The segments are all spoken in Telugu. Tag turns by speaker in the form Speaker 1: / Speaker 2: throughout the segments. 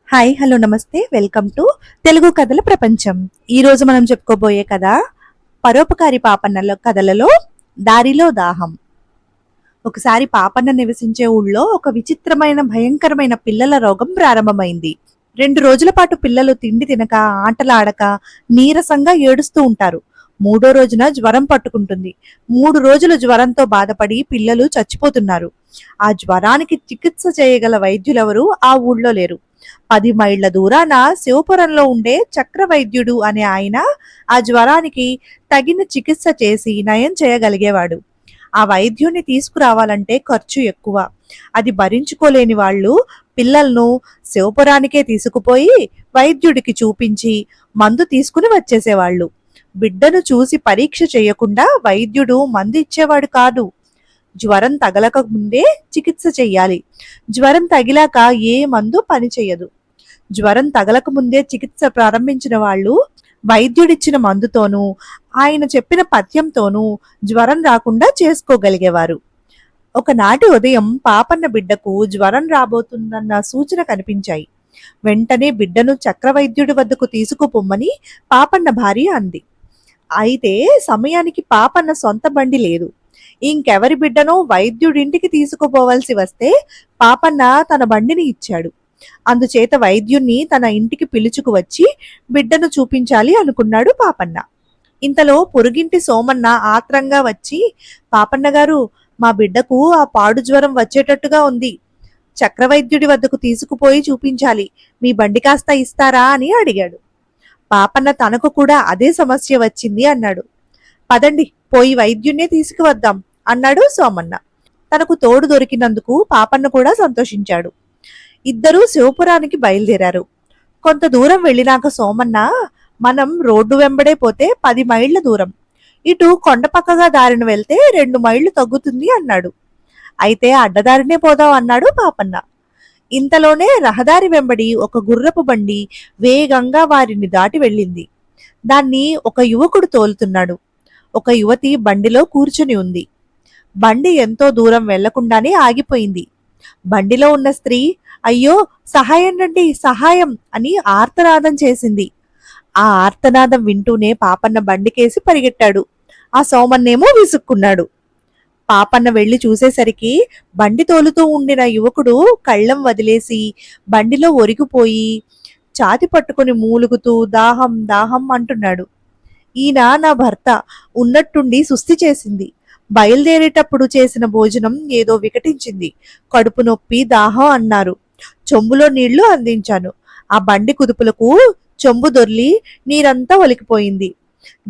Speaker 1: హాయ్ హలో నమస్తే వెల్కమ్ టు తెలుగు కథల ప్రపంచం. ఈ రోజు మనం చెప్పుకోబోయే కథ పరోపకారి పాపన్నల కథలలో దారిలో దాహం. ఒకసారి పాపన్న నివసించే ఊళ్ళో ఒక విచిత్రమైన భయంకరమైన పిల్లల రోగం ప్రారంభమైంది. 2 రోజుల పాటు పిల్లలు తిండి తినక ఆటలాడక నీరసంగా ఏడుస్తూ ఉంటారు. 3వ రోజున జ్వరం పట్టుకుంటుంది. 3 రోజులు జ్వరంతో బాధపడి పిల్లలు చచ్చిపోతున్నారు. ఆ జ్వరానికి చికిత్స చేయగల వైద్యులెవరూ ఆ ఊళ్ళో లేరు. 10 మైళ్ళ దూరాన శివపురంలో ఉండే చక్ర వైద్యుడు అనే ఆయన ఆ జ్వరానికి తగిన చికిత్స చేసి నయం చేయగలిగేవాడు. ఆ వైద్యుని తీసుకురావాలంటే ఖర్చు ఎక్కువ. అది భరించుకోలేని వాళ్ళు పిల్లలను శివపురానికే తీసుకుపోయి వైద్యుడికి చూపించి మందు తీసుకుని వచ్చేసేవాళ్ళు. బిడ్డను చూసి పరీక్ష చేయకుండా వైద్యుడు మందు ఇచ్చేవాడు కాదు. జ్వరం తగలక ముందే చికిత్స చెయ్యాలి. జ్వరం తగిలాక ఏ మందు పనిచేయదు. జ్వరం తగలక ముందే చికిత్స ప్రారంభించిన వాళ్ళు వైద్యుడిచ్చిన మందుతోనూ ఆయన చెప్పిన పథ్యంతోనూ జ్వరం రాకుండా చేసుకోగలిగేవారు. ఒకనాటి ఉదయం పాపన్న బిడ్డకు జ్వరం రాబోతుందన్న సూచన కనిపించాయి. వెంటనే బిడ్డను చక్రవైద్యుడి వద్దకు తీసుకుపొమ్మని పాపన్న భార్య అంది. అయితే సమయానికి పాపన్న సొంత బండి లేదు. ఇంకెవరి బిడ్డనో వైద్యుడింటికి తీసుకుపోవలసి వస్తే పాపన్న తన బండిని ఇచ్చాడు. అందుచేత వైద్యుణ్ణి తన ఇంటికి పిలుచుకు వచ్చి బిడ్డను చూపించాలి అనుకున్నాడు పాపన్న. ఇంతలో పొరుగింటి సోమన్న ఆత్రంగా వచ్చి, పాపన్న గారు, మా బిడ్డకు ఆ పాడు జ్వరం వచ్చేటట్టుగా ఉంది. చక్రవైద్యుడి వద్దకు తీసుకుపోయి చూపించాలి. మీ బండి కాస్త ఇస్తారా అని అడిగాడు. పాపన్న తనకు కూడా అదే సమస్య వచ్చింది అన్నాడు. పదండి, పోయి వైద్యున్నే తీసుకువద్దాం అన్నాడు సోమన్న. తనకు తోడు దొరికినందుకు పాపన్న కూడా సంతోషించాడు. ఇద్దరూ శివపురానికి బయలుదేరారు. కొంత దూరం వెళ్ళినాక సోమన్న, మనం రోడ్డు వెంబడే పోతే 10 మైళ్ళ దూరం, ఇటు కొండపక్కగా దారిన వెళ్తే 2 మైళ్ళు తగ్గుతుంది అన్నాడు. అయితే అడ్డదారినే పోదాం అన్నాడు పాపన్న. ఇంతలోనే రహదారి వెంబడి ఒక గుర్రపు బండి వేగంగా వారిని దాటి వెళ్ళింది. దాన్ని ఒక యువకుడు తోలుతున్నాడు. ఒక యువతి బండిలో కూర్చుని ఉంది. బండి ఎంతో దూరం వెళ్లకుండానే ఆగిపోయింది. బండిలో ఉన్న స్త్రీ, అయ్యో సహాయం రండి, సహాయం అని ఆర్తనాదం చేసింది. ఆ ఆర్తనాదం వింటూనే పాపన్న బండికేసి పరిగెట్టాడు. ఆ సోమన్నేమో విసుక్కున్నాడు. పాపన్న వెళ్లి చూసేసరికి బండి తోలుతూ ఉండిన యువకుడు కళ్ళం వదిలేసి బండిలో ఒరిగిపోయి ఛాతి పట్టుకుని మూలుగుతూ దాహం దాహం అంటున్నాడు. ఈయన నా భర్త, ఉన్నట్టుండి సుస్థి చేసింది. బయలుదేరేటప్పుడు చేసిన భోజనం ఏదో వికటించింది. కడుపు నొప్పి దాహం అన్నారు. చెంబులో నీళ్లు అందించాను. ఆ బండి కుదుపులకు చెంబు దొర్లి నీరంతా ఒలికిపోయింది.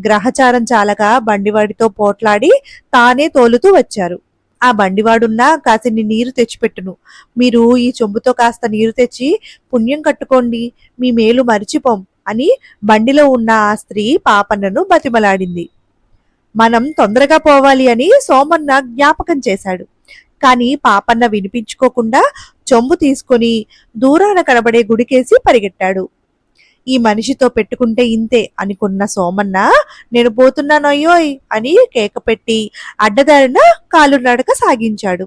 Speaker 1: గ్రహచారం చాలక బండివాడితో పోట్లాడి తానే తోలుతూ వచ్చారు. ఆ బండివాడున్నా కాసిని నీరు తెచ్చిపెట్టును. మీరు ఈ చెంబుతో కాస్త నీరు తెచ్చి పుణ్యం కట్టుకోండి, మీ మేలు మరిచిపోం అని బండిలో ఉన్న ఆ స్త్రీ పాపన్నను బతిమలాడింది. మనం తొందరగా పోవాలి అని సోమన్న జ్ఞాపకం చేశాడు. కాని పాపన్న వినిపించుకోకుండా చెంబు తీసుకుని దూరాన కనబడే గుడికేసి పరిగెట్టాడు. ఈ మనిషితో పెట్టుకుంటే ఇంతే అనుకున్న సోమన్న, నేను పోతున్నానయ్యోయ్ అని కేకపెట్టి అడ్డదారిన కాలు నడక సాగించాడు.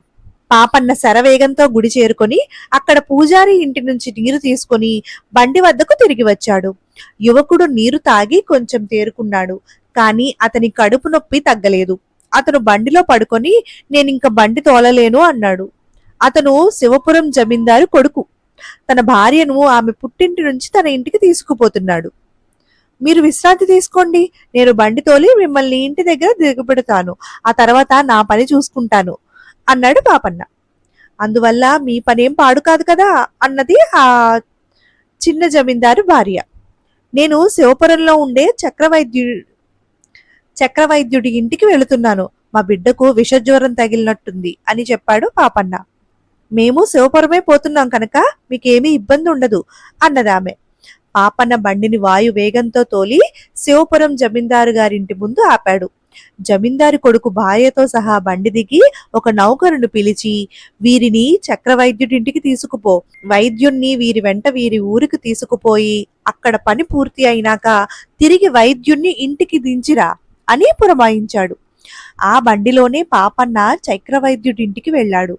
Speaker 1: పాపన్న శరవేగంతో గుడి చేరుకొని అక్కడ పూజారి ఇంటి నుంచి నీరు తీసుకుని బండి వద్దకు తిరిగి వచ్చాడు. యువకుడు నీరు తాగి కొంచెం తేరుకున్నాడు. కాని అతని కడుపు నొప్పి తగ్గలేదు. అతను బండిలో పడుకొని నేనింక బండి తోలలేను అన్నాడు. అతను శివపురం జమీందారు కొడుకు. తన భార్యను ఆమె పుట్టింటి నుంచి తన ఇంటికి తీసుకుపోతున్నాడు. మీరు విశ్రాంతి తీసుకోండి, నేను బండి తోలి మిమ్మల్ని ఇంటి దగ్గర దిగబెడతాను, ఆ తర్వాత నా పని చూసుకుంటాను అన్నాడు పాపన్న. అందువల్ల మీ పనేం పాడు కాదు కదా అన్నది ఆ చిన్న జమీందారు భార్య. నేను శివపురంలో ఉండే చక్రవైద్యుడి ఇంటికి వెళుతున్నాను. మా బిడ్డకు విషజ్వరం తగిలినట్టుంది అని చెప్పాడు పాపన్న. మేము శివపురమే పోతున్నాం కనుక మీకేమీ ఇబ్బంది ఉండదు అన్నదామె. పాపన్న బండిని వాయు వేగంతో తోలి శివపురం జమీందారు గారింటి ముందు ఆపాడు. జమీందారు కొడుకు భార్యతో సహా బండి దిగి ఒక నౌకరును పిలిచి, వీరిని చక్రవైద్యుడింటికి తీసుకుపో, వైద్యుణ్ణి వీరి వెంట వీరి ఊరికి తీసుకుపోయి అక్కడ పని పూర్తి అయినాక తిరిగి వైద్యుణ్ణి ఇంటికి దించిరా అని పురమాయించాడు. ఆ బండిలోనే పాపన్న చక్రవైద్యుడింటికి వెళ్ళాడు.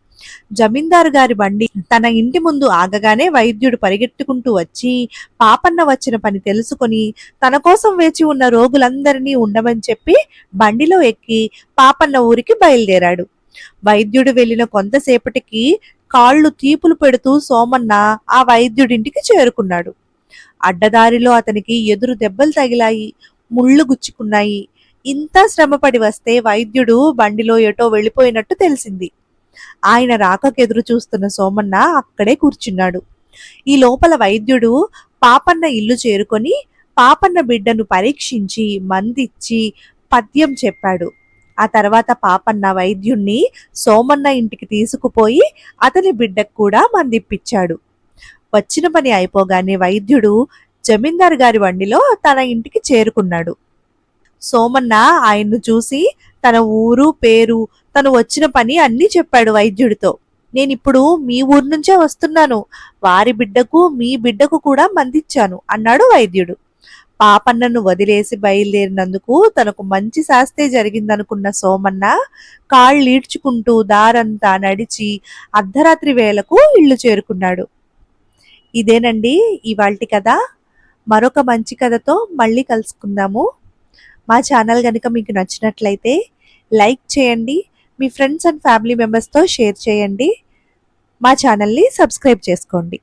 Speaker 1: జమీందారు గారి బండి తన ఇంటి ముందు ఆగగానే వైద్యుడు పరిగెత్తుకుంటూ వచ్చి పాపన్న వచ్చిన పని తెలుసుకొని తన కోసం వేచి ఉన్న రోగులందరినీ ఉండమని చెప్పి బండిలో ఎక్కి పాపన్న ఊరికి బయలుదేరాడు. వైద్యుడు వెళ్లిన కొంతసేపటికి కాళ్ళు తీపులు పెడుతూ సోమన్న ఆ వైద్యుడింటికి చేరుకున్నాడు. అడ్డదారిలో అతనికి ఎదురు దెబ్బలు తగిలాయి, ముళ్ళు గుచ్చుకున్నాయి. ఇంత శ్రమపడి వస్తే వైద్యుడు బండిలో ఎటో వెళ్ళిపోయినట్టు తెలిసింది. ఆయన రాకకెదురు చూస్తున్న సోమన్న అక్కడే కూర్చున్నాడు. ఈ లోపల వైద్యుడు పాపన్న ఇల్లు చేరుకొని పాపన్న బిడ్డను పరీక్షించి మందిచ్చి పద్యం చెప్పాడు. ఆ తర్వాత పాపన్న వైద్యుణ్ణి సోమన్న ఇంటికి తీసుకుపోయి అతని బిడ్డకు కూడా మందిప్పించాడు. వచ్చిన పని అయిపోగానే వైద్యుడు జమీందారు గారి బండిలో తన ఇంటికి చేరుకున్నాడు. సోమన్న ఆయన్ను చూసి తన ఊరు పేరు తను వచ్చిన పని అన్నీ చెప్పాడు వైద్యుడితో. నేనిప్పుడు మీ ఊరు నుంచే వస్తున్నాను, వారి బిడ్డకు మీ బిడ్డకు కూడా మందిచ్చాను అన్నాడు వైద్యుడు. పాపన్నను వదిలేసి బయలుదేరినందుకు తనకు మంచి శాస్తే జరిగిందనుకున్న సోమన్న కాళ్ళీడ్చుకుంటూ దారంతా నడిచి అర్ధరాత్రి వేళకు ఇల్లు చేరుకున్నాడు. ఇదేనండి ఇవాల్టి కథ. మరొక మంచి కథతో మళ్ళీ కలుసుకుందాము. మా ఛానల్ కనుక మీకు నచ్చినట్లయితే లైక్ చేయండి, మీ ఫ్రెండ్స్ అండ్ ఫ్యామిలీ మెంబర్స్తో షేర్ చేయండి, మా ఛానల్ని సబ్స్క్రైబ్ చేసుకోండి.